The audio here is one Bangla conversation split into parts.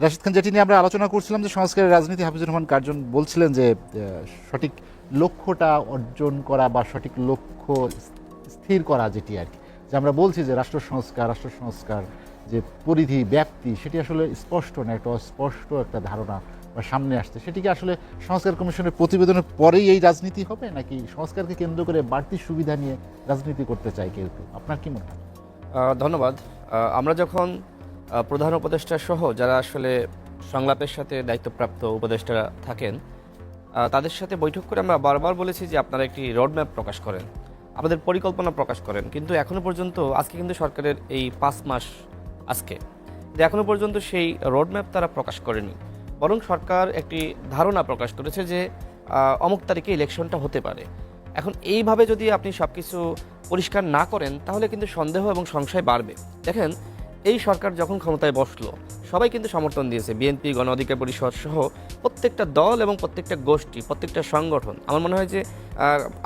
রাশিদ খান, যেটি নিয়ে আমরা আলোচনা করছিলাম যে সংস্কারের রাজনীতি, হাফিজুর রহমান কার্জন বলছিলেন যে সঠিক লক্ষ্যটা অর্জন করা বা সঠিক লক্ষ্য স্থির করা, যেটি আর কি, যে আমরা বলছি যে রাষ্ট্র সংস্কার যে পরিধি ব্যাপ্তি সেটি আসলে স্পষ্ট না, একটা অস্পষ্ট একটা ধারণা বা সামনে আসছে। সেটিকে আসলে সংস্কার কমিশনের প্রতিবেদনের পরেই এই রাজনীতি হবে, নাকি সংস্কারকে কেন্দ্র করে বাড়তি সুবিধা নিয়ে রাজনীতি করতে চায় কেউ কেউ? আপনার কি মনে হয়? ধন্যবাদ। আমরা যখন প্রধান উপদেষ্টা সহ যারা আসলে সংলাপের সাথে দায়িত্বপ্রাপ্ত উপদেষ্টারা থাকেন, তাদের সাথে বৈঠক করে আমরা বারবার বলেছি যে আপনারা একটি রোডম্যাপ প্রকাশ করেন, আমাদের পরিকল্পনা প্রকাশ করেন। কিন্তু এখনও পর্যন্ত আজকে কিন্তু সরকারের এই 5 মাস আজকে এখনও পর্যন্ত সেই রোডম্যাপ তারা প্রকাশ করেনি। বরং সরকার একটি ধারণা প্রকাশ করেছে যে অমুক তারিখে ইলেকশনটা হতে পারে। এখন এইভাবে যদি আপনি সব কিছু পরিষ্কার না করেন তাহলে কিন্তু সন্দেহ এবং সংশয় বাড়বে। দেখেন, এই সরকার যখন ক্ষমতায় বসলো সবাই কিন্তু সমর্থন দিয়েছে, বিএনপি, গণ অধিকার পরিষদ সহ প্রত্যেকটা দল এবং প্রত্যেকটা গোষ্ঠী, প্রত্যেকটা সংগঠন। আমার মনে হয় যে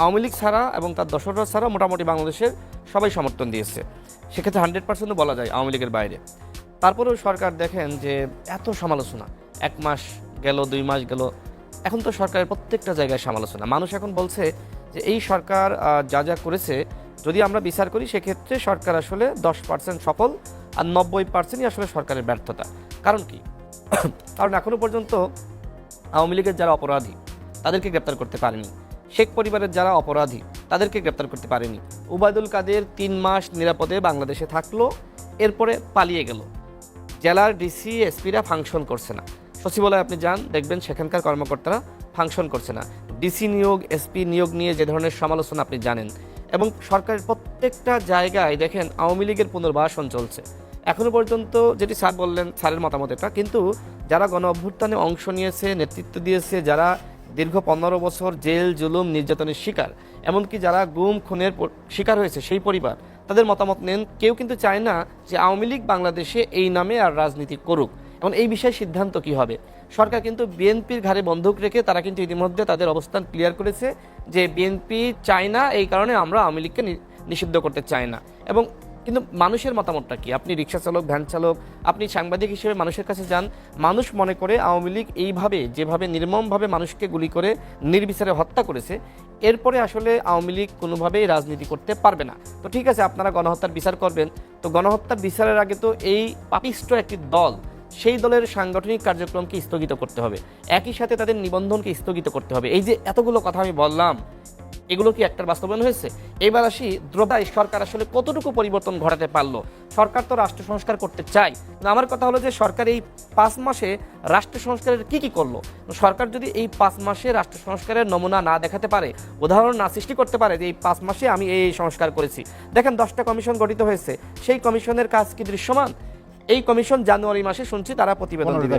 আওয়ামী লীগ ছাড়া এবং তার দশররা ছাড়া মোটামুটি বাংলাদেশের সবাই সমর্থন দিয়েছে। সেক্ষেত্রে 100% বলা যায় আওয়ামী লীগের বাইরে। তারপরেও সরকার দেখেন যে এত সমালোচনা, 1 মাস গেল, 2 মাস গেল, এখন তো সরকারের প্রত্যেকটা জায়গায় সমালোচনা। মানুষ এখন বলছে যে এই সরকার যা যা করেছে যদি আমরা বিচার করি সেক্ষেত্রে সরকার আসলে 10% সফল আর 90%ই আসলে সরকারের ব্যর্থতা। কারণ কি? কারণ এখনো পর্যন্ত আওয়ামী লীগের যারা অপরাধী তাদেরকে গ্রেপ্তার করতে পারেনি, শেখ পরিবারের যারা অপরাধী তাদেরকে গ্রেপ্তার করতে পারেনি। ওবায়দুল কাদের 3 মাস নিরাপদে বাংলাদেশে থাকলো, এরপরে পালিয়ে গেল। জেলার ডিসি এসপিরা ফাংশন করছে না। সচিবালয়ে আপনি যান, দেখবেন সেখানকার কর্মকর্তারা ফাংশন করছে না। ডিসি নিয়োগ, এসপি নিয়োগ নিয়ে যে ধরনের সমালোচনা আপনি জানেন, এবং সরকারের প্রত্যেকটা জায়গায় দেখেন আওয়ামী লীগের পুনর্বাসন চলছে। এখনো পর্যন্ত যেটি স্যার বললেন, স্যারের মতামত এটা, কিন্তু যারা গণ অভ্যুত্থানে অংশ নিয়েছে, নেতৃত্ব দিয়েছে, যারা দীর্ঘ 15 বছর জেল জুলুম নির্যাতনের শিকার, এমনকি যারা গুম খুনের শিকার হয়েছে সেই পরিবার, তাদের মতামত নেন। কেউ কিন্তু চায় না যে আওয়ামী লীগ বাংলাদেশে এই নামে আর রাজনীতি করুক। এখন এই বিষয়ে সিদ্ধান্ত কি হবে? সরকার কিন্তু বিএনপির ঘাড়ে বন্দুক রেখে তারা কিন্তু ইতিমধ্যে তাদের অবস্থান ক্লিয়ার করেছে যে বিএনপি চায় না, এই কারণে আমরা আওয়ামী লীগকে নিষিদ্ধ করতে চাই না। এবং কিন্তু মানুষের মতামতটা কি? আপনি রিক্সা চালক, ভ্যান চালক, আপনি সাংবাদিক হিসেবে মানুষের কাছে যান, মানুষ মনে করে আওয়ামী লীগ এইভাবে যেভাবে নির্মমভাবে মানুষকে গুলি করে নির্বিচারে হত্যা করেছে, এরপরে আসলে আওয়ামী লীগ কোনোভাবেই রাজনীতি করতে পারবে না। তো ঠিক আছে, আপনারা গণহত্যার বিচার করবেন, তো গণহত্যার বিচারের আগে তো এই পাপিষ্ট একটি দল, সেই দলের সাংগঠনিক কার্যক্রমকে স্থগিত করতে হবে, একই সাথে তাদের নিবন্ধনকে স্থগিত করতে হবে। এই যে এতগুলো কথা আমি বললাম, এগুলো কি একটার বাস্তবায়ন হয়েছে? এবার আসি, দ্রব্যায় সরকার আসলে কতটুকু পরিবর্তন ঘটাতে পারলো। সরকার তো রাষ্ট্র সংস্কার করতে চায়, কিন্তু আমার কথা হলো যে সরকার এই 5 মাসে রাষ্ট্র সংস্কারের কি করলো? সরকার যদি এই 5 মাসে রাষ্ট্র সংস্কারের নমুনা না দেখাতে পারে, উদাহরণ না সৃষ্টি করতে পারে যে এই 5 মাসে আমি এই সংস্কার করেছি। দেখেন, 10টা কমিশন গঠিত হয়েছে, সেই কমিশনের কাজ কি দৃশ্যমান? এই কমিশন জানুয়ারি মাসে শুনছি তারা প্রতিবেদন দিবে।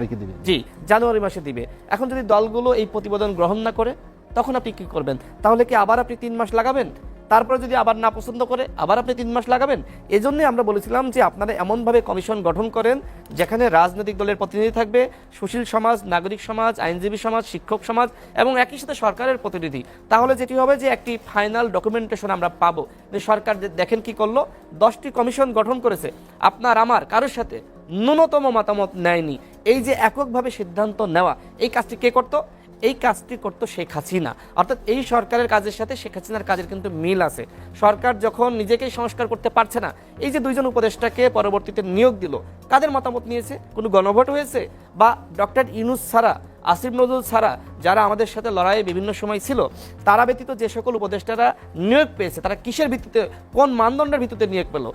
জি, জানুয়ারি মাসে দিবে। এখন যদি দলগুলো এই প্রতিবেদন গ্রহণ না করে, তখন আপনি কি করবেন? তাহলে কি আবার আপনি 3 মাস লাগাবেন? তারপরে যদি আবার না পছন্দ করে আবার আপনি 3 মাস লাগাবেন? এজন্যই আমরা বলেছিলাম যে আপনারা এমনভাবে কমিশন গঠন করেন যেখানে রাজনৈতিক দলের প্রতিনিধি থাকবে, সুশীল সমাজ, নাগরিক সমাজ, আইনজীবী সমাজ, শিক্ষক সমাজ এবং একই সাথে সরকারের প্রতিনিধি। তাহলে যেটি হবে যে একটি ফাইনাল ডকুমেন্টেশন আমরা পাবো যে সরকার দেখেন কি করলো। 10টি কমিশন গঠন করেছে, আপনার আমার কারোর সাথে ন্যূনতম মতামত নেয়নি। এই যে এককভাবে সিদ্ধান্ত নেওয়া, এই কাজটি কে করতো? এই কাজটি করতো শেখ হাসিনা। অর্থাৎ এই সরকারের কাজের সাথে শেখ হাসিনার কাজের কিন্তু মিল আছে। সরকার যখন নিজেকেই সংস্কার করতে পারছে না, এই যে 2 জন উপদেষ্টাকে পরবর্তীতে নিয়োগ দিল, কাদের মতামত নিয়েছে? কোনো গণভোট হয়েছে? বা ডক্টর ইউনূস ছাড়া, আসিফ নজরুল ছাড়া যারা আমাদের সাথে লড়াইয়ে বিভিন্ন সময় ছিল, তারা ব্যতীত যে সকল উপদেষ্টারা নিয়োগ পেয়েছে, তারা কিসের ভিত্তিতে, কোন মানদণ্ডের ভিত্তিতে নিয়োগ পেল?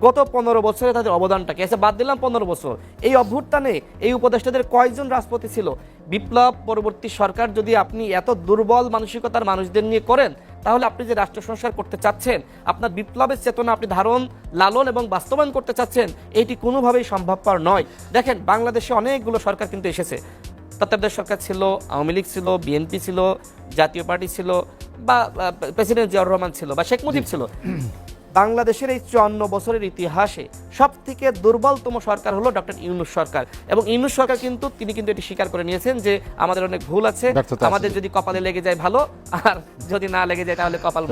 গত 15 বছরে তাদের অবদানটাকে এসে বাদ দিলাম 15 বছর, এই অভ্যুত্থানে এই উপদেষ্টাদের কয়জন রাষ্ট্রপতি ছিল? বিপ্লব পরবর্তী সরকার যদি আপনি এত দুর্বল মানসিকতার মানুষদের নিয়ে করেন, তাহলে আপনি যে রাষ্ট্র সংস্কার করতে চাচ্ছেন, আপনার বিপ্লবের চেতনা আপনি ধারণ, লালন এবং বাস্তবায়ন করতে চাচ্ছেন, এটি কোনোভাবেই সম্ভবপর নয়। দেখেন, বাংলাদেশে অনেকগুলো সরকার কিন্তু এসেছে। তত্ত্বাবধায়ক সরকার ছিল, আওয়ামী লীগ ছিল, বিএনপি ছিল, জাতীয় পার্টি ছিল, বা প্রেসিডেন্ট জিয়াউর রহমান ছিল, বা শেখ মুজিব ছিল। বাংলাদেশের এই 54 বছরের ইতিহাসে সব থেকে দুর্বলতম সরকার হলো ডক্টর ইউনূস সরকার। এবং ইউনূস সরকার কিন্তু তিনি কিন্তু এটি স্বীকার করে নিয়েছেন যে আমাদের অনেক ভুল আছে, আমাদের যদি কপালে লেগে যায় ভালো, আর যদি না লেগে যায় তাহলে কপাল।